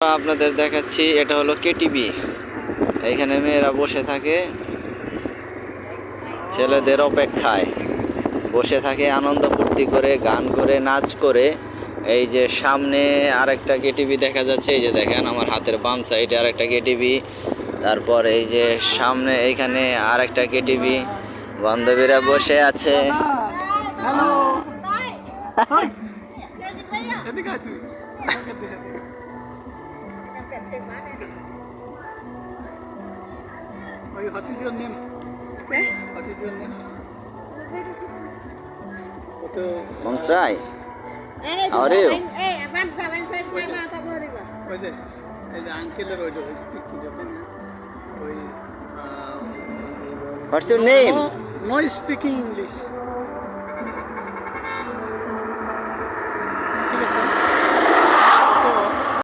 আপনাদের দেখাচ্ছি, এটা হলো কেটিভি। এখানে মেয়েরা বসে থাকে ছেলেদের অপেক্ষায়, বসে থাকে আনন্দ ফুর্তি করে, গান করে, নাচ করে। এই যে সামনে আরেকটা কেটিভি দেখা যাচ্ছে, এই যে দেখেন আমার হাতের বাম সাইডে আরেকটা কেটিভি। তারপর এই যে সামনে এইখানে আরেকটা কেটিভি, বান্ধবীরা বসে আছে। What is your name? What is your name? মংসাই, how are you? ওই যে আঙ্কেলের ওই স্পিক যাতে না ওই What's your name? No speaking English